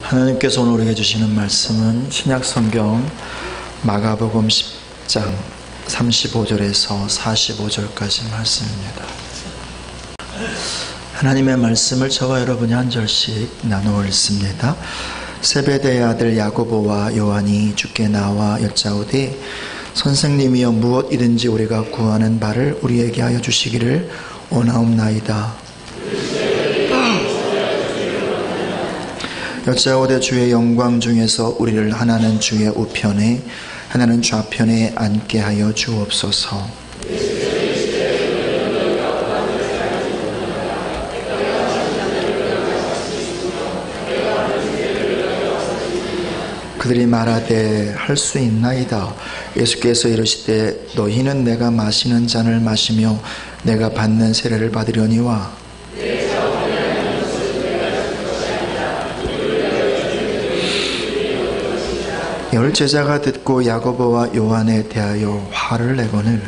하나님께서 오늘 우리에게 주시는 말씀은 신약성경 마가복음 10장 35절에서 45절까지 말씀입니다. 하나님의 말씀을 저와 여러분이 한 절씩 나누어 읽습니다. 세베대의 아들 야고보와 요한이 주께 나와 여짜오되 선생님이여 무엇이든지 우리가 구하는 바를 우리에게 하여 주시기를 원하옵나이다. 여짜오되 주의 영광 중에서 우리를 하나는 주의 우편에 하나는 좌편에 앉게 하여 주옵소서. 그들이 말하되 할 수 있나이다. 예수께서 이르시되 너희는 내가 마시는 잔을 마시며 내가 받는 세례를 받으려니와 열 제자가 듣고 야고보와 요한에 대하여 화를 내거늘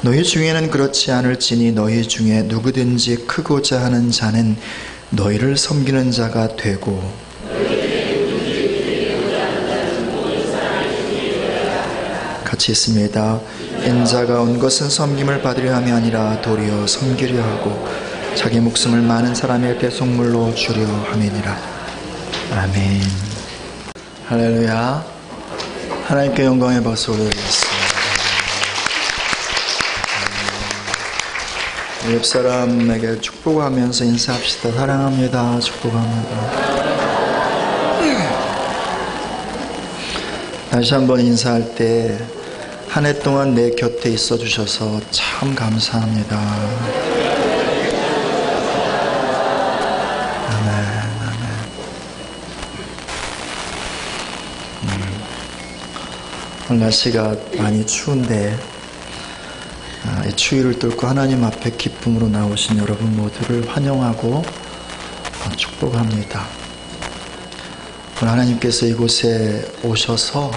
너희 중에는 그렇지 않을지니 너희 중에 누구든지 크고자 하는 자는 너희를 섬기는 자가 되고 같이 있습니다. 인자가 온 것은 섬김을 받으려 함이 아니라 도리어 섬기려 하고 자기 목숨을 많은 사람의 대속물로 주려 함이니라. 아멘. 할렐루야. 하나님께 영광의 박수 올려드리겠습니다. 옆 사람에게 축복하면서 인사합시다. 사랑합니다. 축복합니다. 다시 한번 인사할 때 한 해 동안 내 곁에 있어 주셔서 참 감사합니다. 아멘, 아멘. 오늘 날씨가 많이 추운데 이 추위를 뚫고 하나님 앞에 기쁨으로 나오신 여러분 모두를 환영하고 축복합니다. 오늘 하나님께서 이곳에 오셔서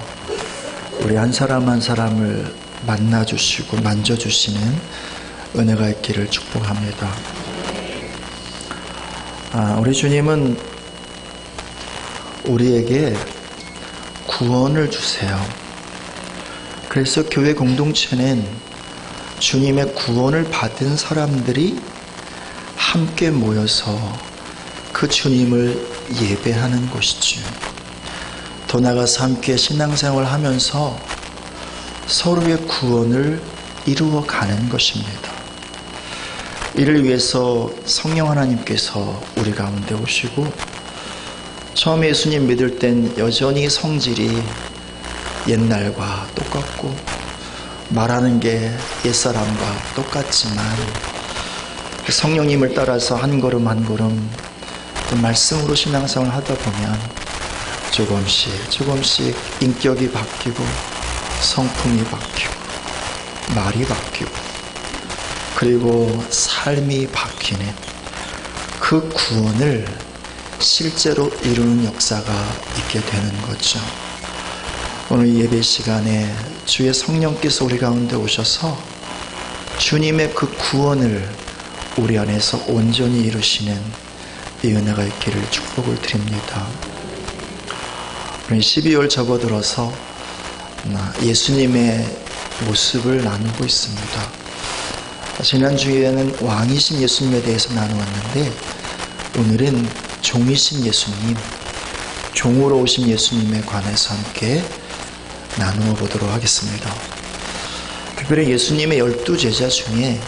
우리 한 사람 한 사람을 만나주시고 만져주시는 은혜가 있기를 축복합니다. 우리 주님은 우리에게 구원을 주세요. 그래서 교회 공동체는 주님의 구원을 받은 사람들이 함께 모여서 그 주님을 예배하는 곳이죠. 더 나아가서 함께 신앙생활을 하면서 서로의 구원을 이루어가는 것입니다. 이를 위해서 성령 하나님께서 우리 가운데 오시고 처음에 예수님 믿을 땐 여전히 성질이 옛날과 똑같고 말하는 게 옛사람과 똑같지만 성령님을 따라서 한 걸음 한 걸음 또 말씀으로 신앙생활을 하다 보면 조금씩 인격이 바뀌고 성품이 바뀌고 말이 바뀌고 그리고 삶이 바뀌는 그 구원을 실제로 이루는 역사가 있게 되는 거죠. 오늘 예배 시간에 주의 성령께서 우리 가운데 오셔서 주님의 그 구원을 우리 안에서 온전히 이루시는 이 은혜가 있기를 축복을 드립니다. 12월 접어들어서 예수님의 모습을 나누고 있습니다. 지난주에는 왕이신 예수님에 대해서 나누었는데 오늘은 종이신 예수님, 종으로 오신 예수님에 관해서 함께 나누어 보도록 하겠습니다. 특별히 예수님의 12제자 중에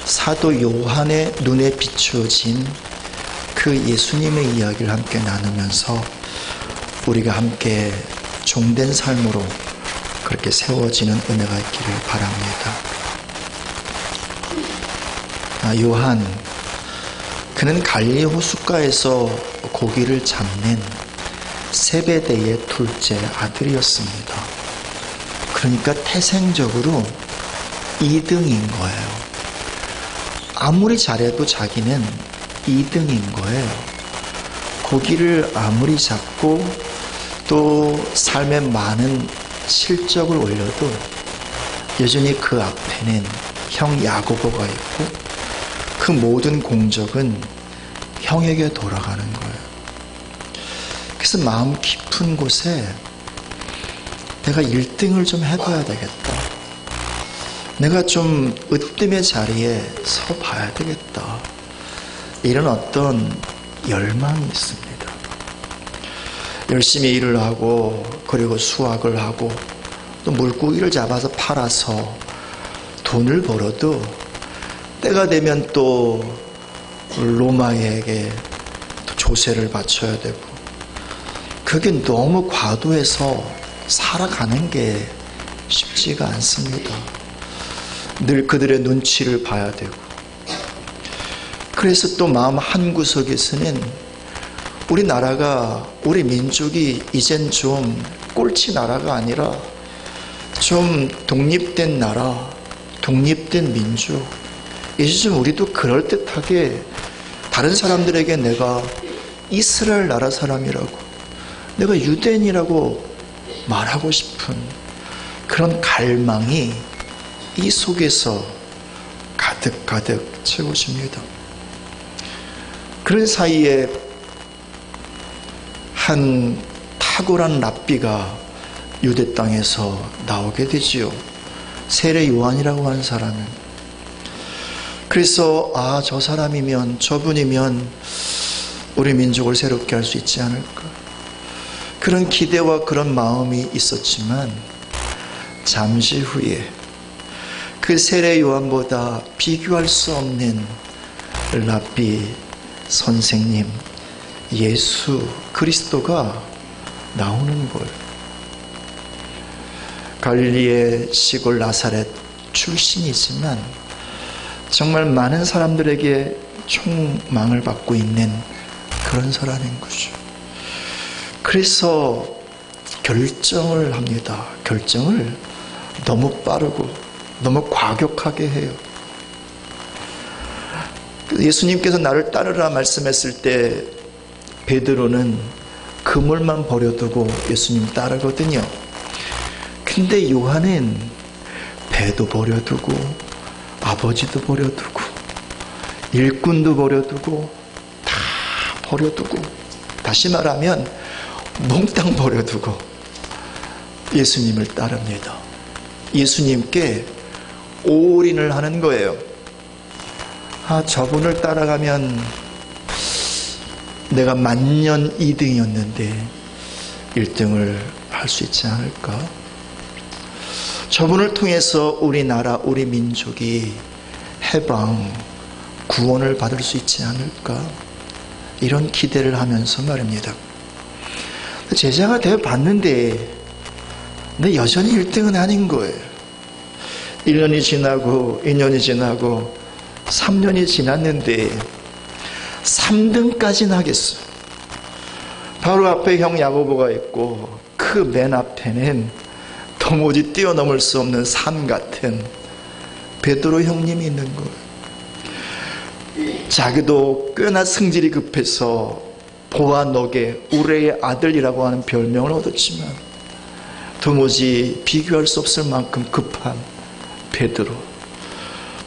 사도 요한의 눈에 비추어진 그 예수님의 이야기를 함께 나누면서 우리가 함께 종된 삶으로 그렇게 세워지는 은혜가 있기를 바랍니다. 요한, 그는 갈릴리 호숫가에서 고기를 잡는 세베대의 둘째 아들이었습니다. 그러니까 태생적으로 2등인 거예요. 아무리 잘해도 자기는 2등인 거예요. 고기를 아무리 잡고 또 삶에 많은 실적을 올려도 여전히 그 앞에는 형 야고보가 있고 그 모든 공적은 형에게 돌아가는 거예요. 그래서 마음 깊은 곳에 내가 1등을 좀 해봐야 되겠다. 내가 좀 으뜸의 자리에 서 봐야 되겠다. 이런 어떤 열망이 있습니다. 열심히 일을 하고 그리고 수학을 하고 또 물고기를 잡아서 팔아서 돈을 벌어도 때가 되면 또 로마에게 또 조세를 바쳐야 되고 그게 너무 과도해서 살아가는 게 쉽지가 않습니다. 늘 그들의 눈치를 봐야 되고 그래서 또 마음 한구석에서는 우리나라가 우리 민족이 이젠 좀 꼴찌 나라가 아니라 좀 독립된 나라, 독립된 민족. 이제 좀 우리도 그럴듯하게 다른 사람들에게 내가 이스라엘 나라 사람이라고, 내가 유대인이라고 말하고 싶은 그런 갈망이 이 속에서 가득가득 채워집니다. 그런 사이에 한 탁월한 랍비가 유대 땅에서 나오게 되지요. 세례 요한이라고 하는 사람은. 그래서 저 사람이면, 저분이면 우리 민족을 새롭게 할 수 있지 않을까. 그런 기대와 그런 마음이 있었지만 잠시 후에 그 세례 요한보다 비교할 수 없는 랍비 선생님 예수 그리스도가 나오는 거예요. 갈릴리의 시골 나사렛 출신이지만 정말 많은 사람들에게 총망을 받고 있는 그런 사람인 거죠. 그래서 결정을 합니다. 결정을 너무 빠르고 너무 과격하게 해요. 예수님께서 나를 따르라 말씀했을 때 베드로는 그물만 버려두고 예수님 따르거든요. 근데 요한은 배도 버려두고 아버지도 버려두고 일꾼도 버려두고 다 버려두고, 다시 말하면 몽땅 버려두고 예수님을 따릅니다. 예수님께 올인을 하는 거예요. 저분을 따라가면 내가 만년 2등이었는데 1등을 할 수 있지 않을까? 저분을 통해서 우리나라, 우리 민족이 해방, 구원을 받을 수 있지 않을까? 이런 기대를 하면서 말입니다. 제자가 되어 봤는데 근데 여전히 1등은 아닌 거예요. 1년이 지나고 2년이 지나고 3년이 지났는데 3등까지는 하겠어요. 바로 앞에 형 야고보가 있고 그 맨 앞에는 도무지 뛰어넘을 수 없는 산 같은 베드로 형님이 있는 거예요. 자기도 꽤나 승질이 급해서 보아녹의 우레의 아들이라고 하는 별명을 얻었지만 도무지 비교할 수 없을 만큼 급한 베드로,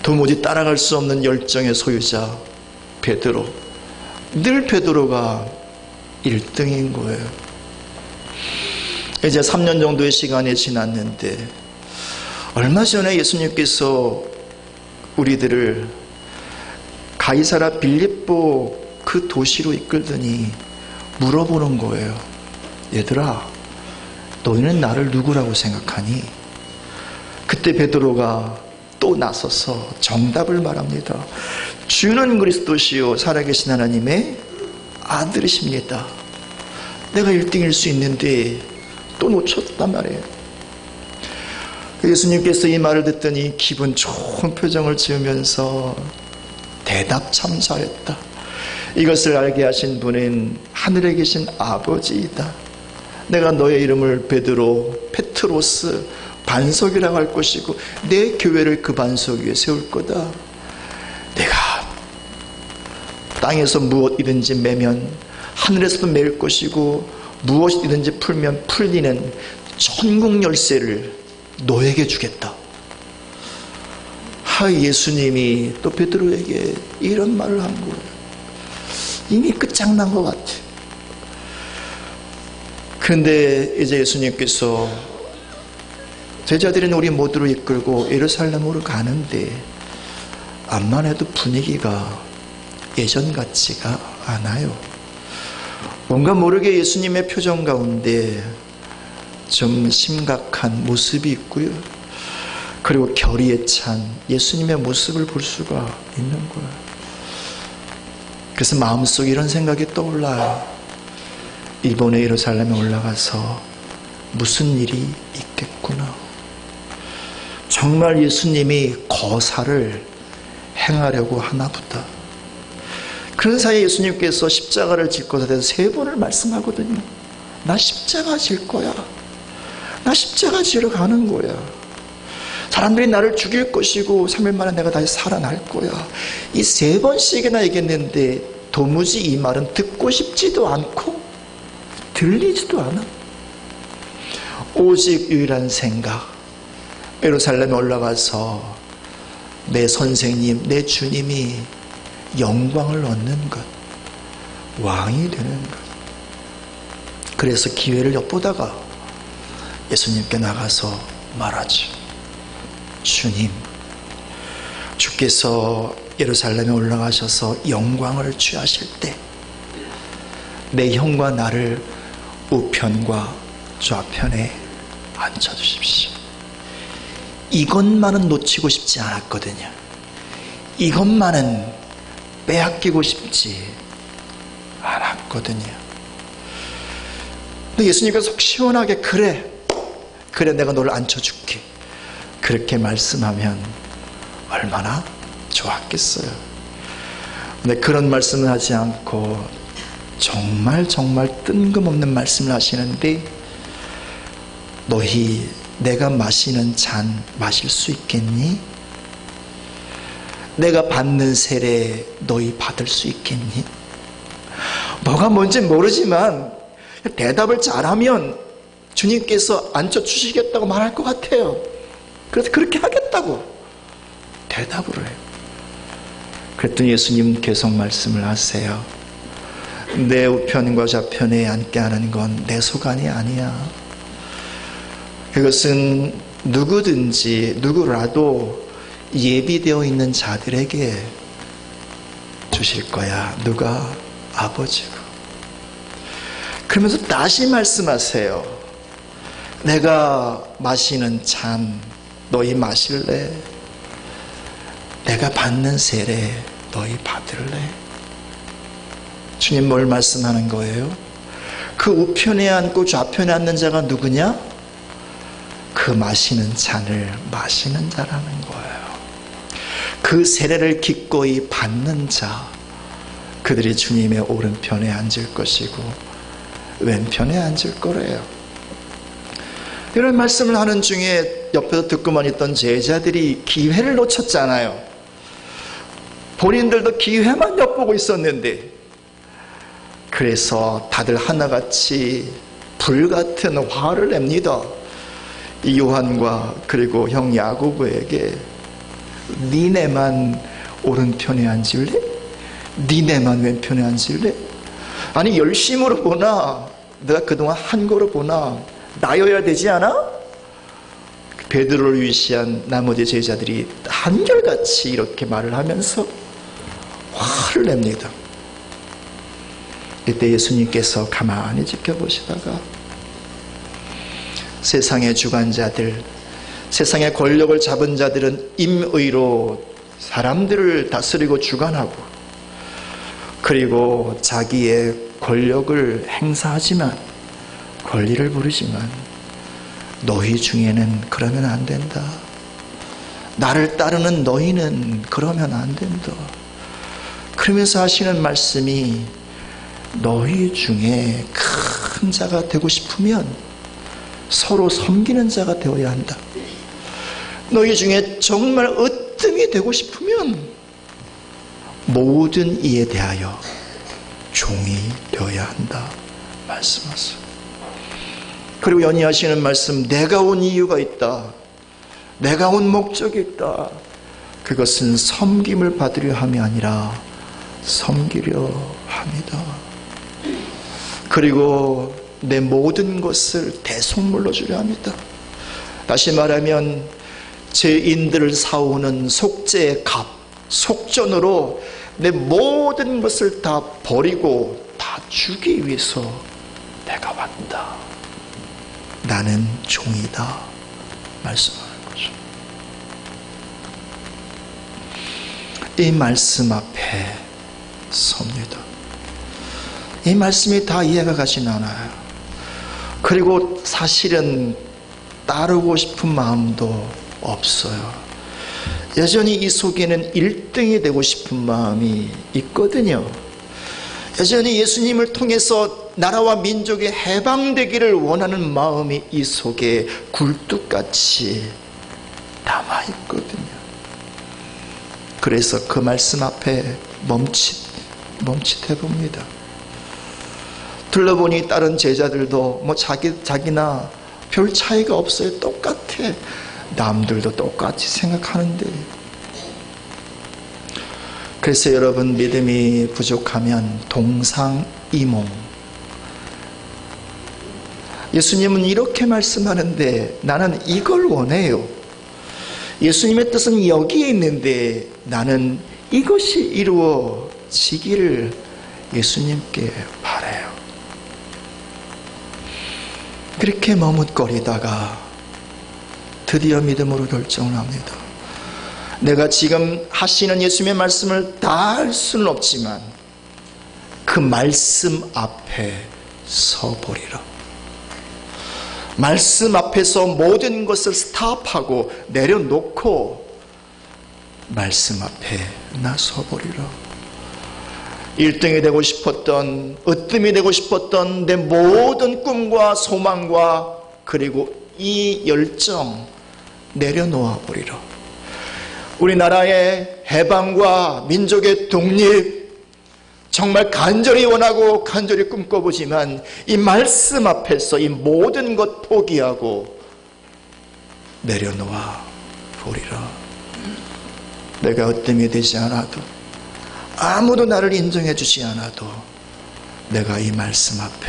도무지 따라갈 수 없는 열정의 소유자 베드로, 늘 베드로가 1등인 거예요. 이제 3년 정도의 시간이 지났는데 얼마 전에 예수님께서 우리들을 가이사라 빌립보 그 도시로 이끌더니 물어보는 거예요. 얘들아, 너희는 나를 누구라고 생각하니? 그때 베드로가 또 나서서 정답을 말합니다. 주는 그리스도시요 살아계신 하나님의 아들이십니다. 내가 1등일 수 있는데 또 놓쳤단 말이에요. 예수님께서 이 말을 듣더니 기분 좋은 표정을 지으면서 대답 참 잘했다. 이것을 알게 하신 분은 하늘에 계신 아버지이다. 내가 너의 이름을 베드로, 페트로스, 반석이라고 할 것이고 내 교회를 그 반석 위에 세울 거다. 내가 땅에서 무엇이든지 매면 하늘에서도 매일 것이고 무엇이든지 풀면 풀리는 천국 열쇠를 너에게 주겠다. 예수님이 또 베드로에게 이런 말을 한 거예요. 이미 끝장난 것 같아. 그런데 이제 예수님께서 제자들은 우리 모두를 이끌고 예루살렘으로 가는데 암만 해도 분위기가 예전 같지가 않아요. 뭔가 모르게 예수님의 표정 가운데 좀 심각한 모습이 있고요. 그리고 결의에 찬 예수님의 모습을 볼 수가 있는 거예요. 그래서 마음속에 이런 생각이 떠올라요. 이번에 예루살렘에 올라가서 무슨 일이 있겠구나. 정말 예수님이 거사를 행하려고 하나 보다. 그런 사이에 예수님께서 십자가를 질 것에 대해서 3번을 말씀하거든요. 나 십자가 질 거야. 나 십자가 지러 가는 거야. 사람들이 나를 죽일 것이고 3일 만에 내가 다시 살아날 거야. 이 3번씩이나 얘기했는데 도무지 이 말은 듣고 싶지도 않고 들리지도 않아. 오직 유일한 생각, 예루살렘에 올라가서 내 선생님, 내 주님이 영광을 얻는 것, 왕이 되는 것. 그래서 기회를 엿보다가 예수님께 나가서 말하죠. 주님, 주께서 예루살렘에 올라가셔서 영광을 취하실 때 내 형과 나를 우편과 좌편에 앉혀주십시오. 이것만은 놓치고 싶지 않았거든요. 이것만은 빼앗기고 싶지 않았거든요. 근데 예수님께서 속 시원하게 그래 내가 너를 앉혀줄게, 그렇게 말씀하면 얼마나 좋았겠어요. 근데 그런 말씀을 하지 않고 정말 뜬금없는 말씀을 하시는데, 너희 내가 마시는 잔 마실 수 있겠니? 내가 받는 세례 너희 받을 수 있겠니? 뭐가 뭔지 모르지만 대답을 잘하면 주님께서 앉혀주시겠다고 말할 것 같아요. 그래서 그렇게 하겠다고 대답을 해요. 그랬더니 예수님 계속 말씀을 하세요. 내 우편과 좌편에 앉게 하는 건 내 소관이 아니야. 그것은 누구라도 예비되어 있는 자들에게 주실 거야. 누가? 아버지가. 그러면서 다시 말씀하세요. 내가 마시는 잔 너희 마실래? 내가 받는 세례 너희 받을래? 주님 뭘 말씀하는 거예요? 그 우편에 앉고 좌편에 앉는 자가 누구냐? 그 마시는 잔을 마시는 자라는 거예요. 그 세례를 기꺼이 받는 자, 그들이 주님의 오른편에 앉을 것이고 왼편에 앉을 거래요. 이런 말씀을 하는 중에 옆에서 듣고만 있던 제자들이 기회를 놓쳤잖아요. 본인들도 기회만 엿보고 있었는데, 그래서 다들 하나같이 불같은 화를 냅니다. 이 요한과 그리고 형 야고보에게 니네만 오른편에 앉을래? 니네만 왼편에 앉을래? 아니 열심으로 보나 내가 그동안 한 거로 보나 나여야 되지 않아? 베드로를 위시한 나머지 제자들이 한결같이 이렇게 말을 하면서 화를 냅니다. 이때 예수님께서 가만히 지켜보시다가 세상의 주관자들, 세상의 권력을 잡은 자들은 임의로 사람들을 다스리고 주관하고 그리고 자기의 권력을 행사하지만, 권리를 부르지만 너희 중에는 그러면 안 된다. 나를 따르는 너희는 그러면 안 된다. 그러면서 하시는 말씀이, 너희 중에 큰 자가 되고 싶으면 서로 섬기는 자가 되어야 한다. 너희 중에 정말 으뜸이 되고 싶으면 모든 이에 대하여 종이 되어야 한다 말씀하세요. 그리고 연이하시는 말씀, 내가 온 이유가 있다. 내가 온 목적이 있다. 그것은 섬김을 받으려 함이 아니라 섬기려 함이다. 그리고 내 모든 것을 대속물로 주려 합니다. 다시 말하면 죄인들을 사오는 속죄의 값, 속전으로 내 모든 것을 다 버리고 다 주기 위해서 내가 왔다. 나는 종이다 말씀하는 거죠. 이 말씀 앞에 섭니다. 이 말씀이 다 이해가 가진 않아요. 그리고 사실은 따르고 싶은 마음도 없어요. 여전히 이 속에는 1등이 되고 싶은 마음이 있거든요. 여전히 예수님을 통해서 나라와 민족이 해방되기를 원하는 마음이 이 속에 굴뚝같이 남아있거든요. 그래서 그 말씀 앞에 멈칫해 봅니다. 둘러보니 다른 제자들도 자기나 별 차이가 없어요. 똑같아. 남들도 똑같이 생각하는데. 그래서 여러분, 믿음이 부족하면 동상이몽. 예수님은 이렇게 말씀하는데 나는 이걸 원해요. 예수님의 뜻은 여기에 있는데 나는 이것이 이루어지기를 예수님께 바라요. 그렇게 머뭇거리다가 드디어 믿음으로 결정을 합니다. 내가 지금 하시는 예수님의 말씀을 다 할 수는 없지만 그 말씀 앞에 서보리라. 말씀 앞에서 모든 것을 스탑하고 내려놓고 말씀 앞에 나서보리라. 1등이 되고 싶었던, 으뜸이 되고 싶었던 내 모든 꿈과 소망과 그리고 이 열정 내려놓아 보리라. 우리나라의 해방과 민족의 독립 정말 간절히 원하고 간절히 꿈꿔보지만 이 말씀 앞에서 이 모든 것 포기하고 내려놓아 보리라. 내가 으뜸이 되지 않아도, 아무도 나를 인정해 주지 않아도 내가 이 말씀 앞에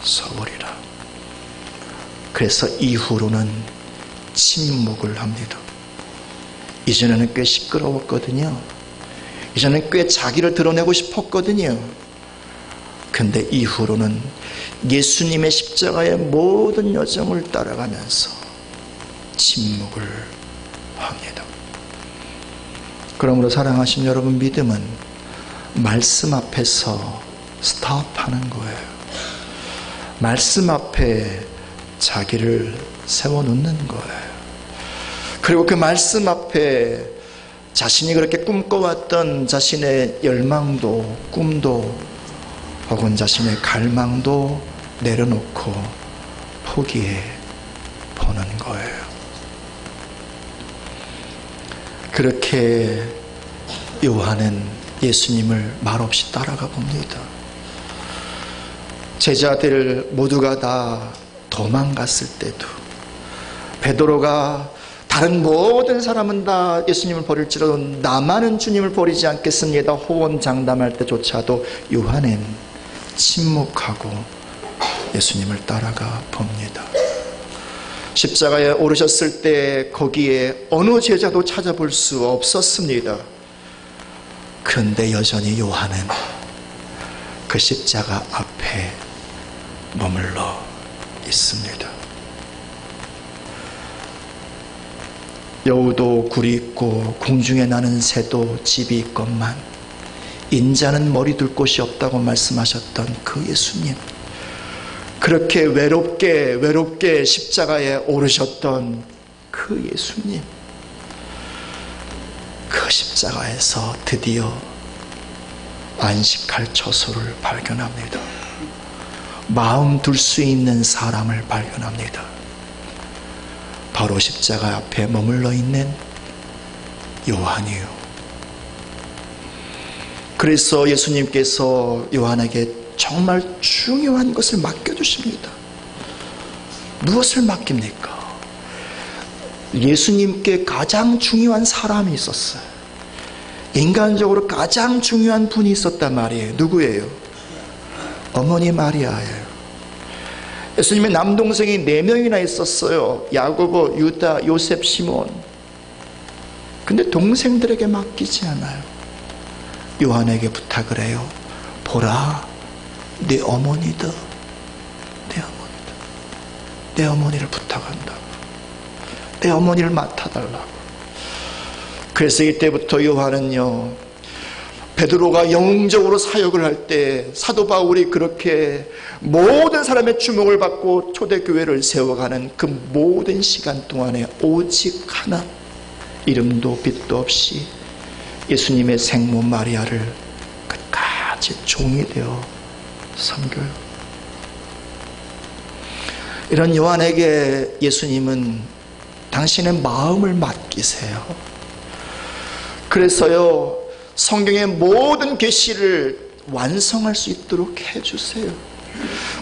서보리라. 그래서 이후로는 침묵을 합니다. 이전에는 꽤 시끄러웠거든요. 이전에는 꽤 자기를 드러내고 싶었거든요. 근데 이후로는 예수님의 십자가의 모든 여정을 따라가면서 침묵을 합니다. 그러므로 사랑하신 여러분, 믿음은 말씀 앞에서 스탑하는 거예요. 말씀 앞에 자기를 세워놓는 거예요. 그리고 그 말씀 앞에 자신이 그렇게 꿈꿔왔던 자신의 열망도, 꿈도, 혹은 자신의 갈망도 내려놓고 포기해 보는 거예요. 그렇게 요한은 예수님을 말없이 따라가 봅니다. 제자들 모두가 다 도망갔을 때도, 베드로가 다른 모든 사람은 다 예수님을 버릴지라도 나만은 주님을 버리지 않겠습니다 호언장담할 때조차도 요한은 침묵하고 예수님을 따라가 봅니다. 십자가에 오르셨을 때 거기에 어느 제자도 찾아볼 수 없었습니다. 그런데 여전히 요한은 그 십자가 앞에 머물러 있습니다. 여우도 굴이 있고 공중에 나는 새도 집이 있건만 인자는 머리 둘 곳이 없다고 말씀하셨던 그 예수님, 그렇게 외롭게 십자가에 오르셨던 그 예수님, 그 십자가에서 드디어 안식할 처소를 발견합니다. 마음 둘 수 있는 사람을 발견합니다. 바로 십자가 앞에 머물러 있는 요한이요. 그래서 예수님께서 요한에게 정말 중요한 것을 맡겨주십니다. 무엇을 맡깁니까? 예수님께 가장 중요한 사람이 있었어요. 인간적으로 가장 중요한 분이 있었단 말이에요. 누구예요? 어머니 마리아예요. 예수님의 남동생이 4명이나 있었어요. 야고보, 유다, 요셉, 시몬. 근데 동생들에게 맡기지 않아요. 요한에게 부탁을 해요. 보라, 내 어머니다. 내 어머니다. 내 어머니를 부탁한다고. 내 어머니를 맡아달라고. 그래서 이때부터 요한은요, 베드로가 영웅적으로 사역을 할 때 사도 바울이 그렇게 모든 사람의 주목을 받고 초대교회를 세워가는 그 모든 시간 동안에 오직 하나, 이름도 빛도 없이 예수님의 생모 마리아를 끝까지 종이 되어 섬겨요. 이런 요한에게 예수님은 당신의 마음을 맡기세요. 그래서요, 성경의 모든 계시를 완성할 수 있도록 해주세요.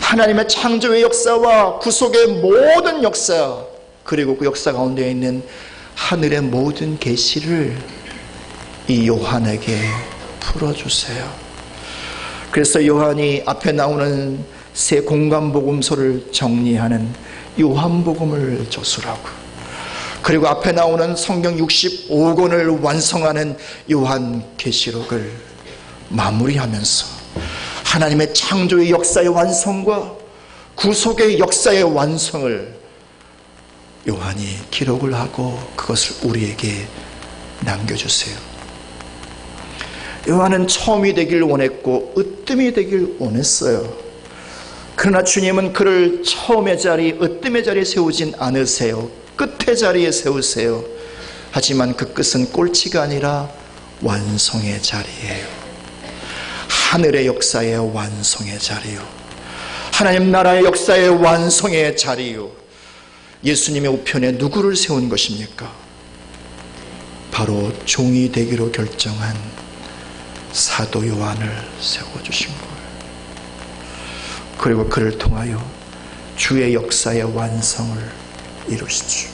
하나님의 창조의 역사와 구속의 모든 역사, 그리고 그 역사 가운데 있는 하늘의 모든 계시를 이 요한에게 풀어주세요. 그래서 요한이 앞에 나오는 세 공간복음서를 정리하는 요한복음을 저술하고, 그리고 앞에 나오는 성경 65권을 완성하는 요한계시록을 마무리하면서 하나님의 창조의 역사의 완성과 구속의 역사의 완성을 요한이 기록을 하고 그것을 우리에게 남겨주세요. 요한은 처음이 되길 원했고 으뜸이 되길 원했어요. 그러나 주님은 그를 처음의 자리, 으뜸의 자리에 세우진 않으세요. 끝의 자리에 세우세요. 하지만 그 끝은 꼴찌가 아니라 완성의 자리예요. 하늘의 역사의 완성의 자리요, 하나님 나라의 역사의 완성의 자리요. 예수님의 우편에 누구를 세운 것입니까? 바로 종이 되기로 결정한 사도 요한을 세워주신 거예요. 그리고 그를 통하여 주의 역사의 완성을 이루시죠.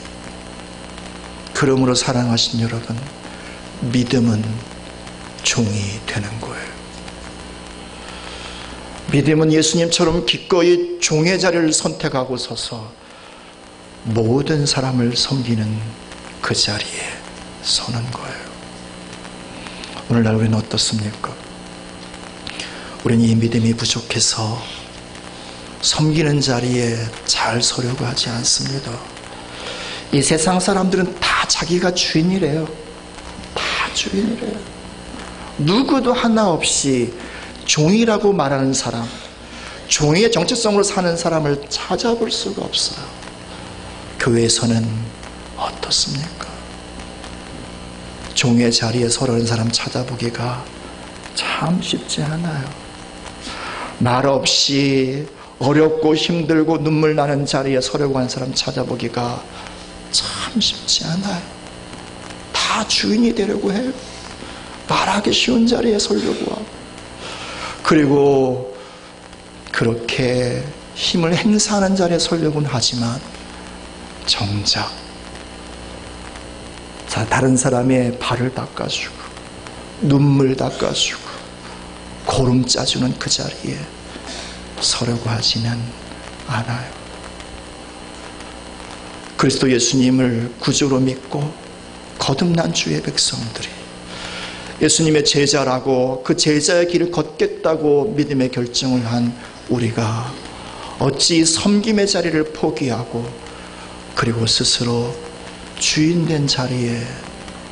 그러므로 사랑하신 여러분, 믿음은 종이 되는 거예요. 믿음은 예수님처럼 기꺼이 종의 자리를 선택하고 서서 모든 사람을 섬기는 그 자리에 서는 거예요. 오늘날 우리는 어떻습니까? 우리는 이 믿음이 부족해서 섬기는 자리에 잘 서려고 하지 않습니다. 이 세상 사람들은 다 자기가 주인이래요. 다 주인이래요. 누구도 하나 없이 종이라고 말하는 사람, 종의 정체성으로 사는 사람을 찾아볼 수가 없어요. 교회에서는 어떻습니까? 종의 자리에 서려는 사람 찾아보기가 참 쉽지 않아요. 말 없이 어렵고 힘들고 눈물 나는 자리에 서려고 하는 사람 찾아보기가 참 쉽지 않아요. 다 주인이 되려고 해요. 말하기 쉬운 자리에 서려고 하고, 그리고 그렇게 힘을 행사하는 자리에 서려고는 하지만 정작 다른 사람의 발을 닦아주고 눈물 닦아주고 고름 짜주는 그 자리에 서려고 하지는 않아요. 그리스도 예수님을 구주로 믿고 거듭난 주의 백성들이 예수님의 제자라고 그 제자의 길을 걷겠다고 믿음의 결정을 한 우리가 어찌 섬김의 자리를 포기하고 그리고 스스로 주인된 자리에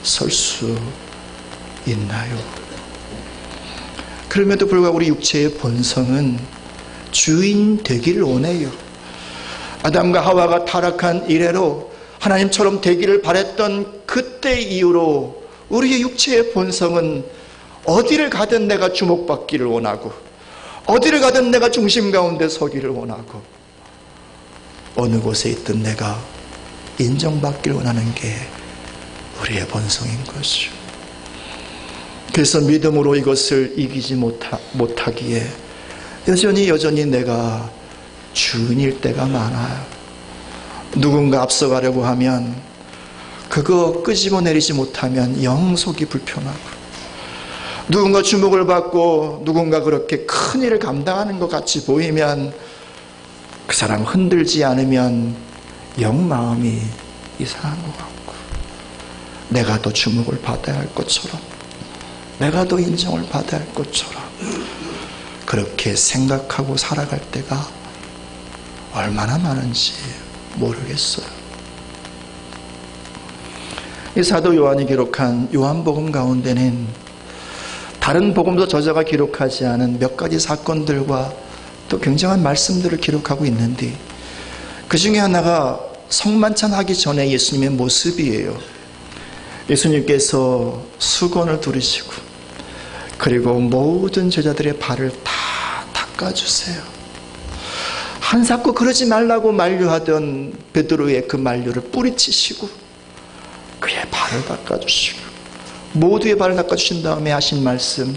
설 수 있나요? 그럼에도 불구하고 우리 육체의 본성은 주인 되기를 원해요. 아담과 하와가 타락한 이래로 하나님처럼 되기를 바랬던 그때 이후로 우리의 육체의 본성은 어디를 가든 내가 주목받기를 원하고 어디를 가든 내가 중심 가운데 서기를 원하고 어느 곳에 있든 내가 인정받기를 원하는 게 우리의 본성인 것이죠. 그래서 믿음으로 이것을 이기지 못하기에 여전히 내가 주인일 때가 많아요. 누군가 앞서가려고 하면 그거 끄집어내리지 못하면 영 속이 불편하고, 누군가 주목을 받고 누군가 그렇게 큰 일을 감당하는 것 같이 보이면 그 사람 흔들지 않으면 영 마음이 이상한 것 같고, 내가 더 주목을 받아야 할 것처럼, 내가 더 인정을 받아야 할 것처럼 그렇게 생각하고 살아갈 때가 얼마나 많은지 모르겠어요. 이 사도 요한이 기록한 요한복음 가운데는 다른 복음서 저자가 기록하지 않은 몇 가지 사건들과 또 굉장한 말씀들을 기록하고 있는데, 그 중에 하나가 성만찬 하기 전에 예수님의 모습이에요. 예수님께서 수건을 두르시고 그리고 모든 제자들의 발을 다 닦아주세요. 한사코 그러지 말라고 만류하던 베드로의 그 만류를 뿌리치시고 그의 발을 닦아주시고, 모두의 발을 닦아주신 다음에 하신 말씀,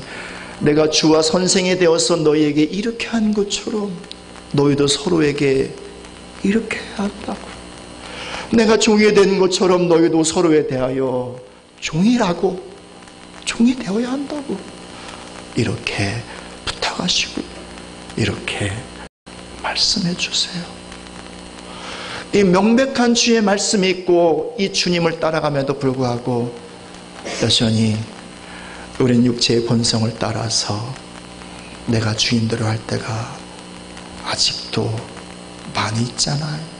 내가 주와 선생이 되어서 너희에게 이렇게 한 것처럼 너희도 서로에게 이렇게 해야 한다고. 내가 종이 된 것처럼 너희도 서로에 대하여 종이 되어야 한다고 이렇게 부탁하시고 이렇게 말씀해 주세요. 이 명백한 주의 말씀이 있고 이 주님을 따라감에도 불구하고 여전히 우린 육체의 본성을 따라서 내가 주인대로 할 때가 아직도 많이 있잖아요.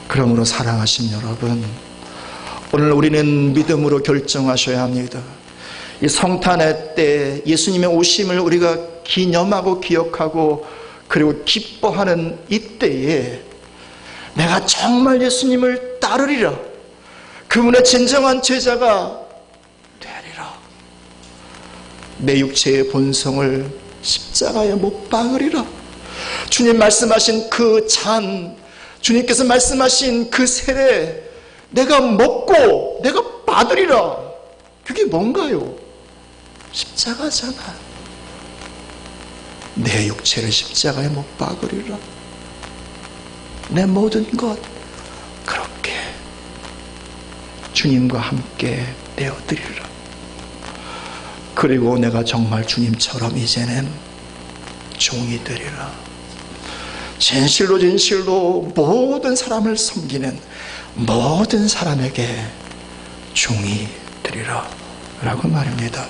그러므로 사랑하신 여러분, 오늘 우리는 믿음으로 결정하셔야 합니다. 이 성탄의 때 예수님의 오심을 우리가 기념하고 기억하고 그리고 기뻐하는 이때에 내가 정말 예수님을 따르리라, 그분의 진정한 제자가 되리라, 내 육체의 본성을 십자가에 못 박으리라, 주님 말씀하신 그 잔, 주님께서 말씀하신 그 세례 내가 먹고 내가 받으리라. 그게 뭔가요? 십자가잖아. 내 육체를 십자가에 못 박으리라. 내 모든 것 그렇게 주님과 함께 내어드리라. 그리고 내가 정말 주님처럼 이제는 종이 되리라. 진실로 모든 사람을 섬기는 모든 사람에게 종이 되리라 라고 말입니다.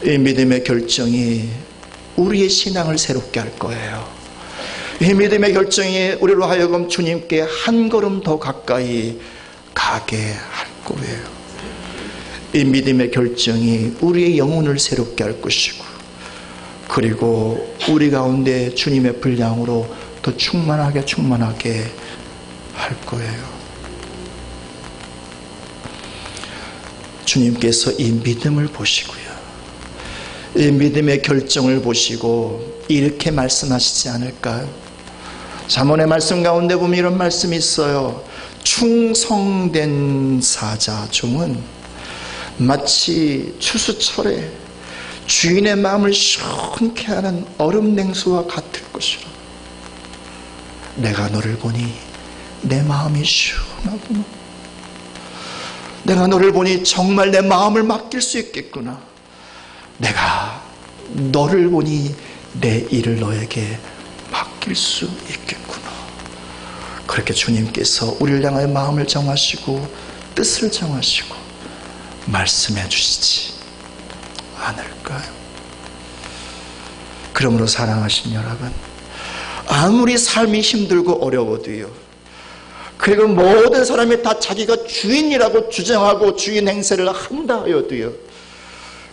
이 믿음의 결정이 우리의 신앙을 새롭게 할 거예요. 이 믿음의 결정이 우리로 하여금 주님께 한 걸음 더 가까이 가게 할 거예요. 이 믿음의 결정이 우리의 영혼을 새롭게 할 것이고, 그리고 우리 가운데 주님의 분량으로 더 충만하게 할 거예요. 주님께서 이 믿음을 보시고요, 이 믿음의 결정을 보시고 이렇게 말씀하시지 않을까요? 잠언의 말씀 가운데 보면 이런 말씀이 있어요. 충성된 사자 종은 마치 추수철에 주인의 마음을 시원케 하는 얼음 냉수와 같을 것이라. 내가 너를 보니 내 마음이 시원하구나. 내가 너를 보니 정말 내 마음을 맡길 수 있겠구나. 내가 너를 보니 내 일을 너에게 맡길 수 있겠구나. 그렇게 주님께서 우리를 향하여 마음을 정하시고 뜻을 정하시고 말씀해 주시지 않을까요? 그러므로 사랑하신 여러분, 아무리 삶이 힘들고 어려워도요, 그리고 모든 사람이 다 자기가 주인이라고 주장하고 주인 행세를 한다 하여도요,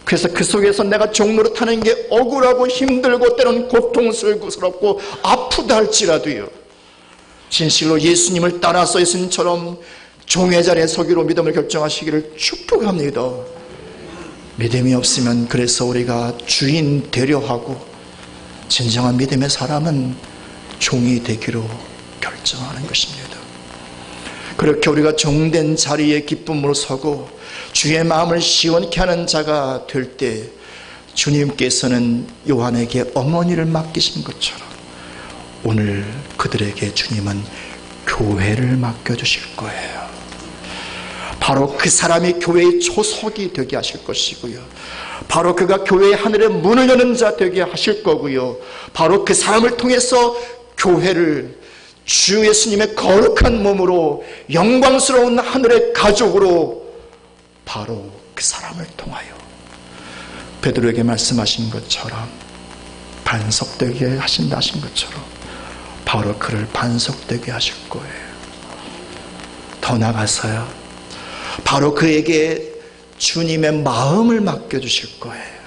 그래서 그 속에서 내가 종노릇하는 게 억울하고 힘들고 때로는 고통스럽고 아프다 할지라도요, 진실로 예수님을 따라서 예수님처럼 종의 자리에 서기로 믿음을 결정하시기를 축복합니다. 믿음이 없으면 그래서 우리가 주인 되려 하고, 진정한 믿음의 사람은 종이 되기로 결정하는 것입니다. 그렇게 우리가 종된 자리에 기쁨으로 서고 주의 마음을 시원케 하는 자가 될 때, 주님께서는 요한에게 어머니를 맡기신 것처럼 오늘 그들에게 주님은 교회를 맡겨주실 거예요. 바로 그 사람이 교회의 초석이 되게 하실 것이고요. 바로 그가 교회의 하늘의 문을 여는 자 되게 하실 거고요. 바로 그 사람을 통해서 교회를 주 예수님의 거룩한 몸으로 영광스러운 하늘의 가족으로 바로 그 사람을 통하여 베드로에게 말씀하신 것처럼 반석되게 하신다 하신 것처럼 바로 그를 반석되게 하실 거예요. 더 나아가서요, 바로 그에게 주님의 마음을 맡겨주실 거예요.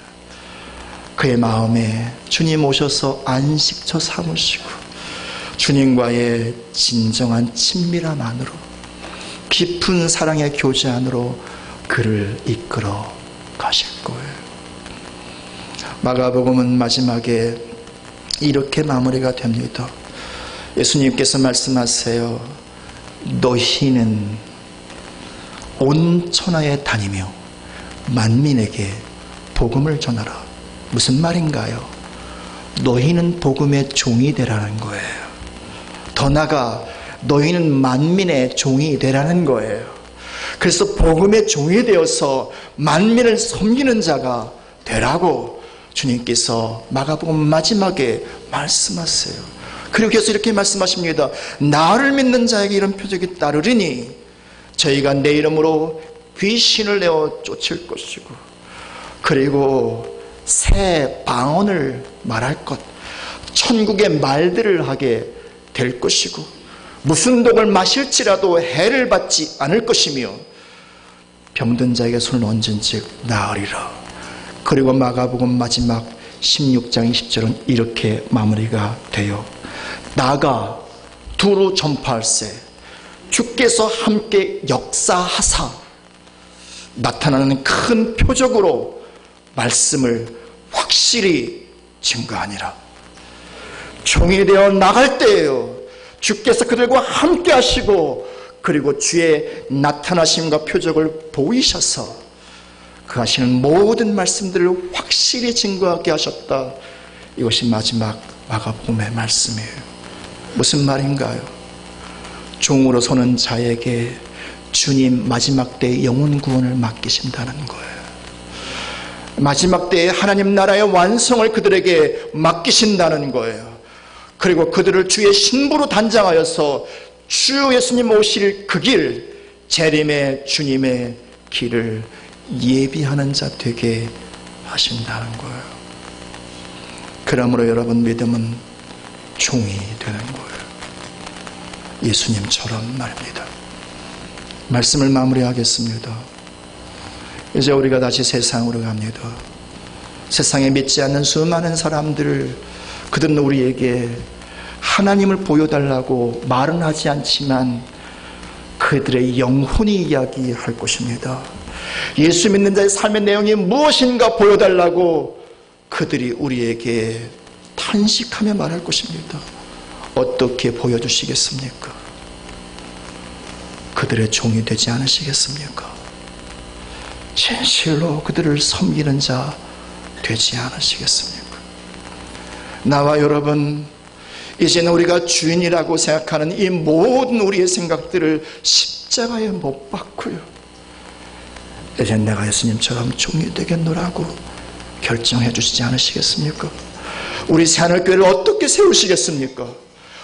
그의 마음에 주님 오셔서 안식처 삼으시고 주님과의 진정한 친밀함 안으로, 깊은 사랑의 교제 안으로 그를 이끌어 가실 거예요. 마가복음은 마지막에 이렇게 마무리가 됩니다. 예수님께서 말씀하세요. 너희는 온 천하에 다니며 만민에게 복음을 전하라. 무슨 말인가요? 너희는 복음의 종이 되라는 거예요. 더 나아가 너희는 만민의 종이 되라는 거예요. 그래서 복음의 종이 되어서 만민을 섬기는 자가 되라고 주님께서 마가복음 마지막에 말씀하세요. 그리고 계속 이렇게 말씀하십니다. 나를 믿는 자에게 이런 표적이 따르리니 저희가 내 이름으로 귀신을 내어 쫓을 것이고, 그리고 새 방언을 말할 것, 천국의 말들을 하게 될 것이고, 무슨 독을 마실지라도 해를 받지 않을 것이며, 병든 자에게 손을 얹은 즉 나으리라. 그리고 마가복음 마지막 16장 20절은 이렇게 마무리가 돼요. 나가 두루 전파할세 주께서 함께 역사하사, 나타나는 큰 표적으로 말씀을 확실히 증거하니라. 종이 되어 나갈 때에요, 주께서 그들과 함께 하시고, 그리고 주의 나타나심과 표적을 보이셔서 그 하시는 모든 말씀들을 확실히 증거하게 하셨다. 이것이 마지막 마가복음의 말씀이에요. 무슨 말인가요? 종으로 서는 자에게 주님 마지막 때의 영혼 구원을 맡기신다는 거예요. 마지막 때에 하나님 나라의 완성을 그들에게 맡기신다는 거예요. 그리고 그들을 주의 신부로 단장하여서 주 예수님 오실 그 길, 재림의 주님의 길을 예비하는 자 되게 하신다는 거예요. 그러므로 여러분, 믿음은 종이 되는 거예요. 예수님처럼 말입니다. 말씀을 마무리하겠습니다. 이제 우리가 다시 세상으로 갑니다. 세상에 믿지 않는 수많은 사람들, 그들은 우리에게 하나님을 보여달라고 말은 하지 않지만 그들의 영혼이 이야기할 것입니다. 예수 믿는 자의 삶의 내용이 무엇인가 보여달라고 그들이 우리에게 탄식하며 말할 것입니다. 어떻게 보여주시겠습니까? 그들의 종이 되지 않으시겠습니까? 진실로 그들을 섬기는 자 되지 않으시겠습니까? 나와 여러분, 이제는 우리가 주인이라고 생각하는 이 모든 우리의 생각들을 십자가에 못 박고요, 이제 내가 예수님처럼 종이 되겠노라고 결정해 주시지 않으시겠습니까? 우리 새하늘교회를 어떻게 세우시겠습니까?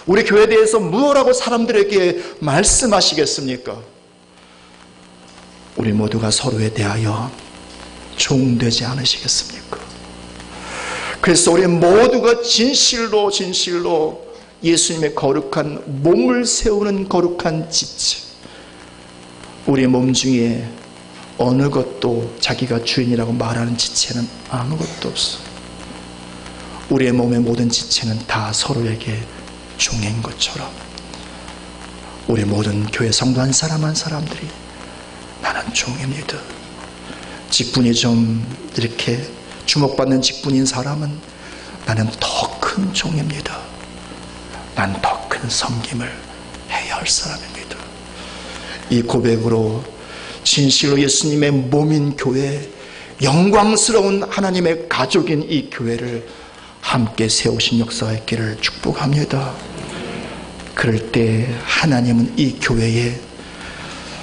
우리 교회에 대해서 무엇라고 사람들에게 말씀하시겠습니까? 우리 모두가 서로에 대하여 종되지 않으시겠습니까? 그래서 우리 모두가 진실로 예수님의 거룩한 몸을 세우는 거룩한 지체, 우리 몸 중에 어느 것도 자기가 주인이라고 말하는 지체는 아무것도 없어. 우리의 몸의 모든 지체는 다 서로에게 종인 것처럼 우리 모든 교회 성도 한 사람 한 사람들이 나는 종입니다. 직분이 좀 이렇게 주목받는 직분인 사람은 나는 더 큰 종입니다. 난 더 큰 섬김을 해야 할 사람입니다. 이 고백으로 진실로 예수님의 몸인 교회, 영광스러운 하나님의 가족인 이 교회를 함께 세우신 역사가 있기를 축복합니다. 그럴 때 하나님은 이 교회에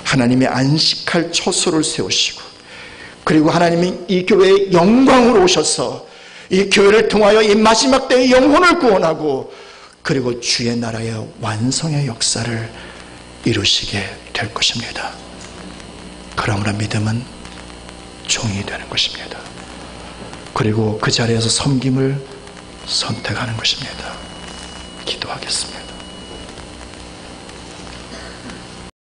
하나님의 안식할 처소를 세우시고, 그리고 하나님이 이 교회의 영광으로 오셔서 이 교회를 통하여 이 마지막 때의 영혼을 구원하고, 그리고 주의 나라의 완성의 역사를 이루시게 될 것입니다. 그러므로 믿음은 종이 되는 것입니다. 그리고 그 자리에서 섬김을 선택하는 것입니다. 기도하겠습니다.